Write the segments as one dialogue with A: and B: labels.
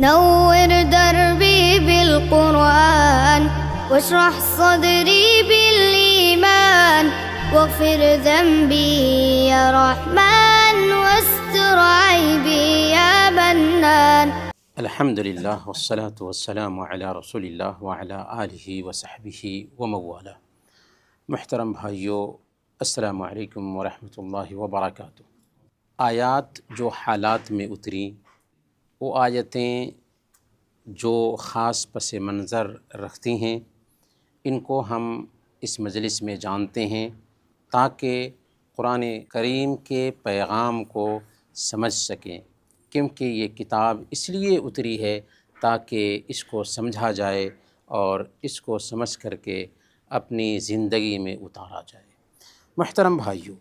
A: نور دربي بالقرآن واشرح صدري بالإيمان واغفر ذنبي يا رحمن واستر عيبي يا منان.
B: الحمد للہ والصلاة والسلام علی رسول اللہ وعلی آلہ وصحبہ وموالہ. محترم بھائیو، السلام علیکم ورحمۃ اللہ وبرکاتہ. آیات جو حالات میں اتری، وہ آیتیں جو خاص پس منظر رکھتی ہیں، ان کو ہم اس مجلس میں جانتے ہیں تاکہ قرآن کریم کے پیغام کو سمجھ سکیں، کیونکہ یہ کتاب اس لیے اتری ہے تاکہ اس کو سمجھا جائے اور اس کو سمجھ کر کے اپنی زندگی میں اتارا جائے. محترم بھائیو،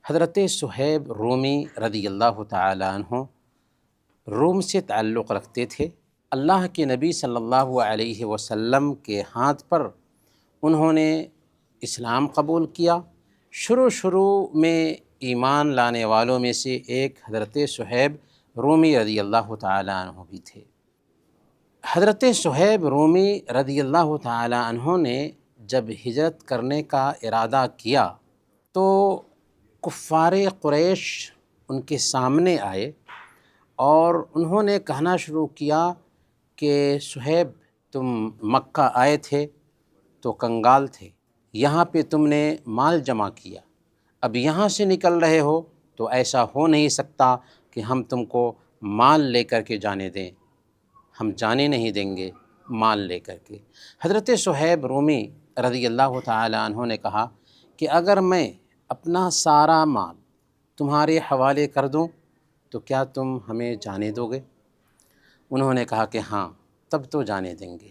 B: حضرت صہیب رومی رضی اللہ تعالیٰ عنہ روم سے تعلق رکھتے تھے. اللہ کے نبی صلی اللہ علیہ وسلم کے ہاتھ پر انہوں نے اسلام قبول کیا. شروع میں ایمان لانے والوں میں سے ایک حضرت صہیب رومی رضی اللہ تعالیٰ عنہ بھی تھے. حضرت صہیب رومی رضی اللہ تعالیٰ عنہ نے جب ہجرت کرنے کا ارادہ کیا تو کفار قریش ان کے سامنے آئے اور انہوں نے کہنا شروع کیا کہ صہیب، تم مکہ آئے تھے تو کنگال تھے، یہاں پہ تم نے مال جمع کیا، اب یہاں سے نکل رہے ہو تو ایسا ہو نہیں سکتا کہ ہم تم کو مال لے کر کے جانے دیں، ہم جانے نہیں دیں گے مال لے کر کے. حضرت صہیب رومی رضی اللہ تعالیٰ عنہ نے کہا کہ اگر میں اپنا سارا مال تمہارے حوالے کر دوں تو کیا تم ہمیں جانے دو گے؟ انہوں نے کہا کہ ہاں، تب تو جانے دیں گے.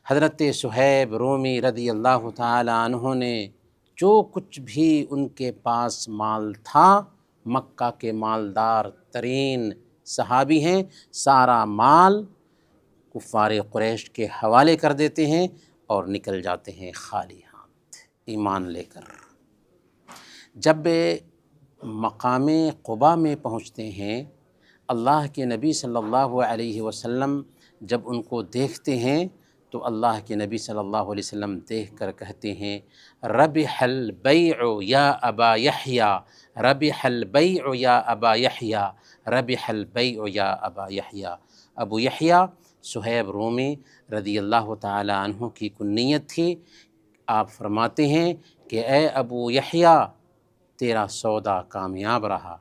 B: حضرت صہیب رومی رضی اللہ تعالیٰ عنہ نے جو کچھ بھی ان کے پاس مال تھا، مکہ کے مالدار ترین صحابی ہیں، سارا مال کفار قریش کے حوالے کر دیتے ہیں اور نکل جاتے ہیں خالی ہاتھ ایمان لے کر. جب مقام قباء میں پہنچتے ہیں، اللہ کے نبی صلی اللہ علیہ وسلم جب ان کو دیکھتے ہیں تو اللہ کے نبی صلی اللہ علیہ وسلم دیکھ کر کہتے ہیں، ربح البیع یا ابا یحییٰ، ربح البیع یا ابا یحییٰ، ربح البیع یا ابا یحییٰ. ابو یحییٰ صہیب رومی رضی اللہ تعالیٰ عنہ کی کنیت تھی. آپ فرماتے ہیں کہ اے ابو یحییٰ، تیرا سودا کامیاب رہا،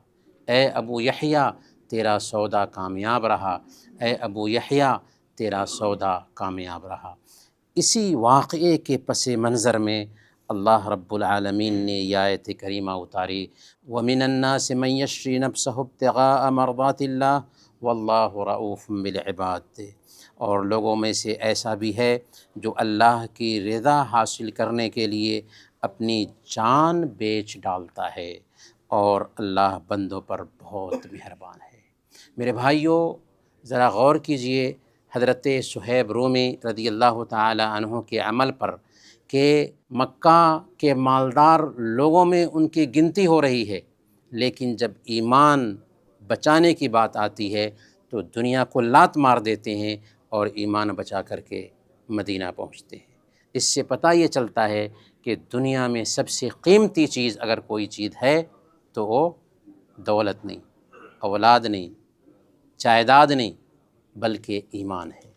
B: اے ابو یحییٰ تیرا سودا کامیاب رہا، اے ابو یحییٰ تیرا سودا کامیاب رہا. اسی واقعے کے پس منظر میں اللہ رب العالمین نے یہ آیت کریمہ اتاری، وَمِنَ النَّاسِ مَن يَشْرِي نَفْسَهُ ابْتِغَاءَ مَرْضَاتِ اللَّهِ وَاللَّهُ رَءُوفٌ بِالْعِبَادِ. اور لوگوں میں سے ایسا بھی ہے جو اللہ کی رضا حاصل کرنے کے لیے اپنی جان بیچ ڈالتا ہے، اور اللہ بندوں پر بہت مہربان ہے. میرے بھائیوں، ذرا غور کیجئے حضرت صہیب رومی رضی اللہ تعالی عنہ کے عمل پر کہ مکہ کے مالدار لوگوں میں ان کی گنتی ہو رہی ہے، لیکن جب ایمان بچانے کی بات آتی ہے تو دنیا کو لات مار دیتے ہیں اور ایمان بچا کر کے مدینہ پہنچتے ہیں. اس سے پتہ یہ چلتا ہے کہ دنیا میں سب سے قیمتی چیز اگر کوئی چیز ہے تو وہ دولت نہیں، اولاد نہیں، جائیداد نہیں، بلکہ ایمان ہے.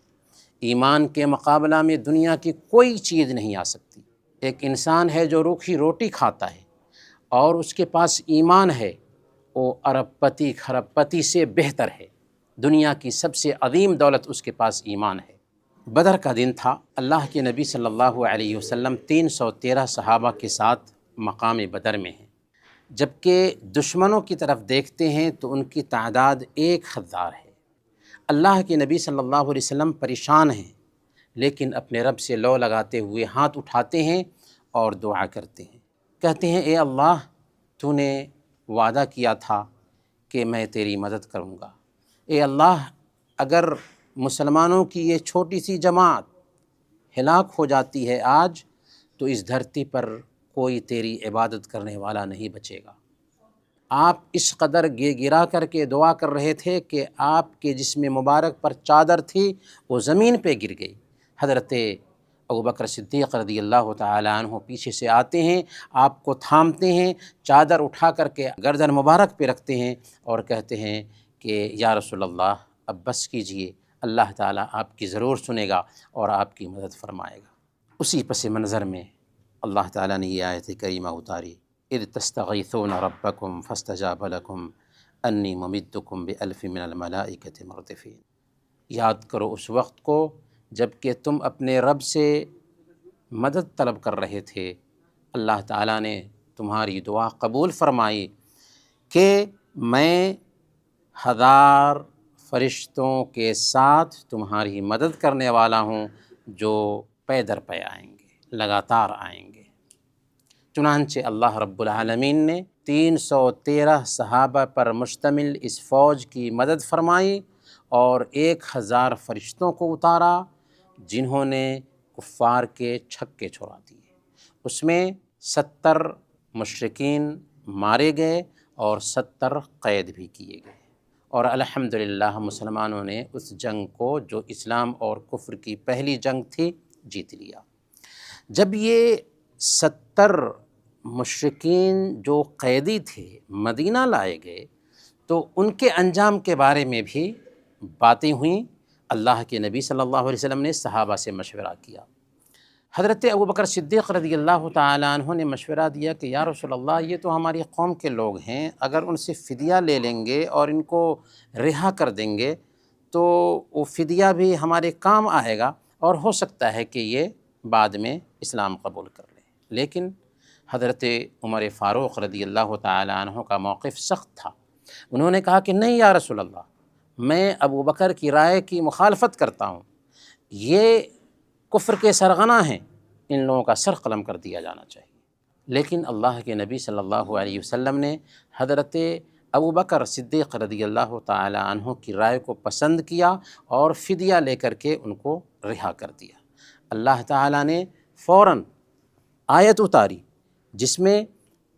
B: ایمان کے مقابلہ میں دنیا کی کوئی چیز نہیں آ سکتی. ایک انسان ہے جو روکھی روٹی کھاتا ہے اور اس کے پاس ایمان ہے، وہ ارب پتی کھرب پتی سے بہتر ہے. دنیا کی سب سے عظیم دولت اس کے پاس ایمان ہے. بدر کا دن تھا. اللہ کے نبی صلی اللہ علیہ وسلم 313 صحابہ کے ساتھ مقام بدر میں ہیں، جبکہ دشمنوں کی طرف دیکھتے ہیں تو ان کی تعداد 1000 ہے. اللہ کے نبی صلی اللہ علیہ وسلم پریشان ہیں، لیکن اپنے رب سے لو لگاتے ہوئے ہاتھ اٹھاتے ہیں اور دعا کرتے ہیں. کہتے ہیں، اے اللہ، تو نے وعدہ کیا تھا کہ میں تیری مدد کروں گا. اے اللہ، اگر مسلمانوں کی یہ چھوٹی سی جماعت ہلاک ہو جاتی ہے آج، تو اس دھرتی پر کوئی تیری عبادت کرنے والا نہیں بچے گا. آپ اس قدر گرا کر کے دعا کر رہے تھے کہ آپ کے جسم مبارک پر چادر تھی وہ زمین پہ گر گئی۔ حضرت ابوبکر صدیق رضی اللہ تعالیٰ عنہ پیچھے سے آتے ہیں، آپ کو تھامتے ہیں، چادر اٹھا کر کے گردن مبارک پہ رکھتے ہیں اور کہتے ہیں کہ یا رسول اللہ اب بس کیجئے، اللہ تعالیٰ آپ کی ضرور سنے گا اور آپ کی مدد فرمائے گا۔ اسی پس منظر میں اللہ تعالیٰ نے یہ آیت کریمہ اتاری، اذ تستغیثون ربکم فاستجاب لکم انی ممدکم بألف من الملائکۃ مردفین۔ یاد کرو اس وقت کو جب کہ تم اپنے رب سے مدد طلب کر رہے تھے، اللہ تعالیٰ نے تمہاری دعا قبول فرمائی کہ میں 1000 فرشتوں کے ساتھ تمہاری مدد کرنے والا ہوں جو پے در پے آئیں گے، لگاتار آئیں گے۔ چنانچہ اللہ رب العالمین نے 313 صحابہ پر مشتمل اس فوج کی مدد فرمائی اور 1000 فرشتوں کو اتارا جنہوں نے کفار کے چھکے چھڑا دیے۔ اس میں 70 مشرکین مارے گئے اور 70 قید بھی کیے گئے، اور الحمدللہ مسلمانوں نے اس جنگ کو، جو اسلام اور کفر کی پہلی جنگ تھی، جیت لیا۔ جب یہ 70 مشرکین جو قیدی تھے مدینہ لائے گئے تو ان کے انجام کے بارے میں بھی باتیں ہوئیں۔ اللہ کے نبی صلی اللہ علیہ وسلم نے صحابہ سے مشورہ کیا۔ حضرت ابوبکر صدیق رضی اللہ تعالیٰ عنہ نے مشورہ دیا کہ یا رسول اللہ یہ تو ہماری قوم کے لوگ ہیں، اگر ان سے فدیہ لے لیں گے اور ان کو رہا کر دیں گے تو وہ فدیہ بھی ہمارے کام آئے گا اور ہو سکتا ہے کہ یہ بعد میں اسلام قبول کر لیں۔ لیکن حضرت عمر فاروق رضی اللہ تعالیٰ عنہ کا موقف سخت تھا۔ انہوں نے کہا کہ نہیں یا رسول اللہ، میں ابوبکر کی رائے کی مخالفت کرتا ہوں، یہ کفر کے سرغنہ ہیں، ان لوگوں کا سر قلم کر دیا جانا چاہیے۔ لیکن اللہ کے نبی صلی اللہ علیہ وسلم نے حضرت ابوبکر صدیق رضی اللہ تعالی عنہ کی رائے کو پسند کیا اور فدیہ لے کر کے ان کو رہا کر دیا۔ اللہ تعالیٰ نے فوراً آیت اتاری جس میں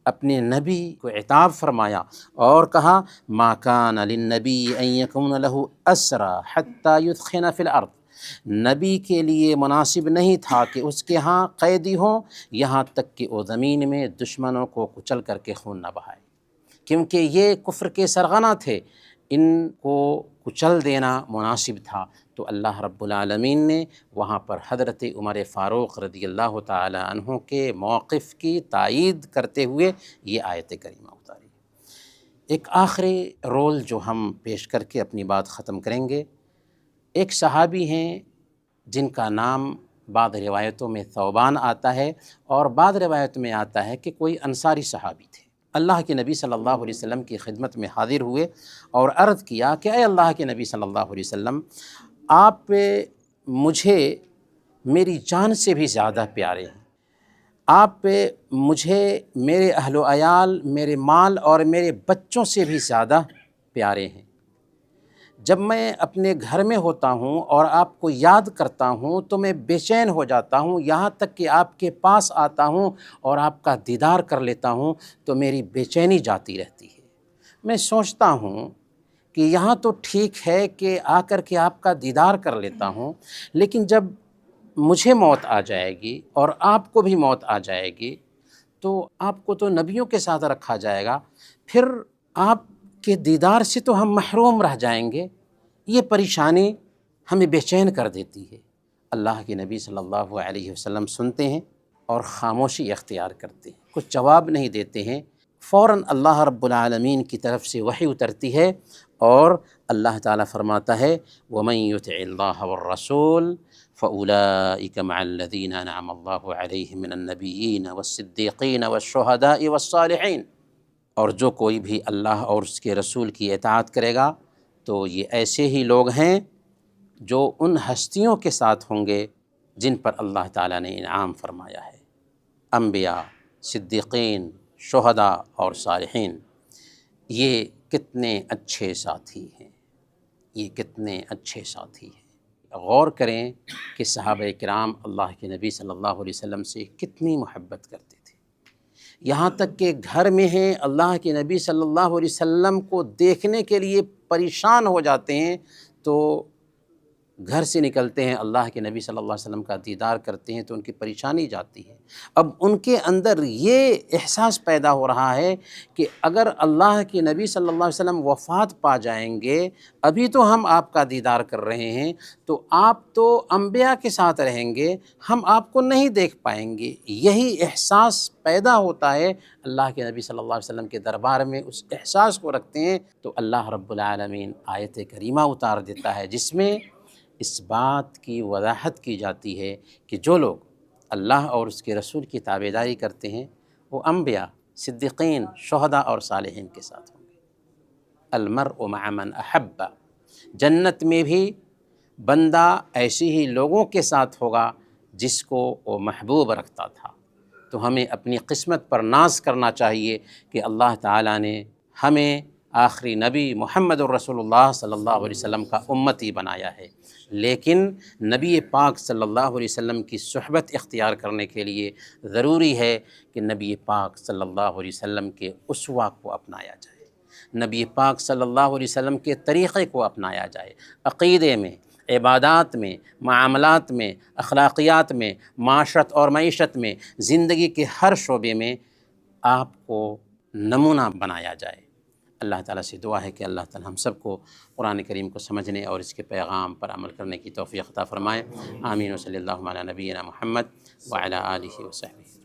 B: اپنے نبی کو عتاب فرمایا اور کہا ما کان للنبی ان یکون لہ اسری حتی یثخن فی الارض، نبی کے لیے مناسب نہیں تھا کہ اس کے ہاں قیدی ہوں یہاں تک کہ وہ زمین میں دشمنوں کو کچل کر کے خون نہ بہائے، کیونکہ یہ کفر کے سرغنہ تھے، ان کو کچل دینا مناسب تھا۔ تو اللہ رب العالمین نے وہاں پر حضرت عمر فاروق رضی اللہ تعالی عنہ کے موقف کی تائید کرتے ہوئے یہ آیت کریمہ اتاری۔ ایک آخری رول جو ہم پیش کر کے اپنی بات ختم کریں گے، ایک صحابی ہیں جن کا نام بعض روایتوں میں ثوبان آتا ہے اور بعض روایتوں میں آتا ہے کہ کوئی انصاری صحابی تھے۔ اللہ کے نبی صلی اللہ علیہ وسلم کی خدمت میں حاضر ہوئے اور عرض کیا کہ اے اللہ کے نبی صلی اللہ علیہ وسلم، آپ مجھے میری جان سے بھی زیادہ پیارے ہیں، آپ مجھے میرے اہل و عیال، میرے مال اور میرے بچوں سے بھی زیادہ پیارے ہیں۔ جب میں اپنے گھر میں ہوتا ہوں اور آپ کو یاد کرتا ہوں تو میں بے چین ہو جاتا ہوں، یہاں تک کہ آپ کے پاس آتا ہوں اور آپ کا دیدار کر لیتا ہوں تو میری بے چینی جاتی رہتی ہے۔ میں سوچتا ہوں کہ یہاں تو ٹھیک ہے کہ آ کر کے آپ کا دیدار کر لیتا ہوں، لیکن جب مجھے موت آ جائے گی اور آپ کو بھی موت آ جائے گی تو آپ کو تو نبیوں کے ساتھ رکھا جائے گا، پھر آپ کے دیدار سے تو ہم محروم رہ جائیں گے۔ یہ پریشانی ہمیں بے چین کر دیتی ہے۔ اللہ کے نبی صلی اللہ علیہ وسلم سنتے ہیں اور خاموشی اختیار کرتے ہیں، کچھ جواب نہیں دیتے ہیں۔ فوراً اللہ رب العالمین کی طرف سے وحی اترتی ہے اور اللہ تعالیٰ فرماتا ہے وَمَن يُطِعِ اللَّهَ وَالرَّسُولَ فَأُولَٰئِكَ مَعَ الَّذِينَ أَنْعَمَ اللَّهُ عَلَيْهِم مِّنَ النَّبِيِّينَ وَالصِّدِّيقِينَ وَالشُّهَدَاءِ وَالصَّالِحِينَ، اور جو کوئی بھی اللہ اور اس کے رسول کی اطاعت کرے گا تو یہ ایسے ہی لوگ ہیں جو ان ہستیوں کے ساتھ ہوں گے جن پر اللہ تعالیٰ نے انعام فرمایا ہے، انبیاء، صدیقین، شہداء اور صالحین۔ یہ کتنے اچھے ساتھی ہیں، یہ کتنے اچھے ساتھی ہیں۔ غور کریں کہ صحابہ کرام اللہ کے نبی صلی اللہ علیہ وسلم سے کتنی محبت کرتے تھے، یہاں تک کہ گھر میں ہیں اللہ کے نبی صلی اللہ علیہ وسلم کو دیکھنے کے لیے پریشان ہو جاتے ہیں، تو گھر سے نکلتے ہیں، اللہ کے نبی صلی اللہ علیہ وسلم کا دیدار کرتے ہیں تو ان کی پریشانی جاتی ہے۔ اب ان کے اندر یہ احساس پیدا ہو رہا ہے کہ اگر اللہ کے نبی صلی اللہ علیہ وسلم وفات پا جائیں گے، ابھی تو ہم آپ کا دیدار کر رہے ہیں، تو آپ تو انبیاء کے ساتھ رہیں گے، ہم آپ کو نہیں دیکھ پائیں گے۔ یہی احساس پیدا ہوتا ہے، اللہ کے نبی صلی اللہ علیہ وسلم کے دربار میں اس احساس کو رکھتے ہیں تو اللہ رب العالمین آیت کریمہ اتار دیتا ہے، جس میں اس بات کی وضاحت کی جاتی ہے کہ جو لوگ اللہ اور اس کے رسول کی تابعداری کرتے ہیں وہ انبیاء، صدیقین، شہداء اور صالحین کے ساتھ ہوں گے۔ المرء مع من احب، جنت میں بھی بندہ ایسے ہی لوگوں کے ساتھ ہوگا جس کو وہ محبوب رکھتا تھا۔ تو ہمیں اپنی قسمت پر ناز کرنا چاہیے کہ اللہ تعالیٰ نے ہمیں آخری نبی محمد الرسول اللہ صلی اللہ علیہ وسلم کا امتی بنایا ہے، لیکن نبی پاک صلی اللہ علیہ وسلم کی صحبت اختیار کرنے کے لیے ضروری ہے کہ نبی پاک صلی اللہ علیہ وسلم کے اسوہ کو اپنایا جائے، نبی پاک صلی اللہ علیہ وسلم کے طریقے کو اپنایا جائے، عقیدے میں، عبادات میں، معاملات میں، اخلاقیات میں، معاشرت اور معیشت میں، زندگی کے ہر شعبے میں آپ کو نمونہ بنایا جائے۔ اللہ تعالیٰ سے دعا ہے کہ اللہ تعالیٰ ہم سب کو قرآن کریم کو سمجھنے اور اس کے پیغام پر عمل کرنے کی توفیق عطا فرمائے۔ آمین و صلی اللہ علی نبینا محمد وعلی آلہ وصحبہ۔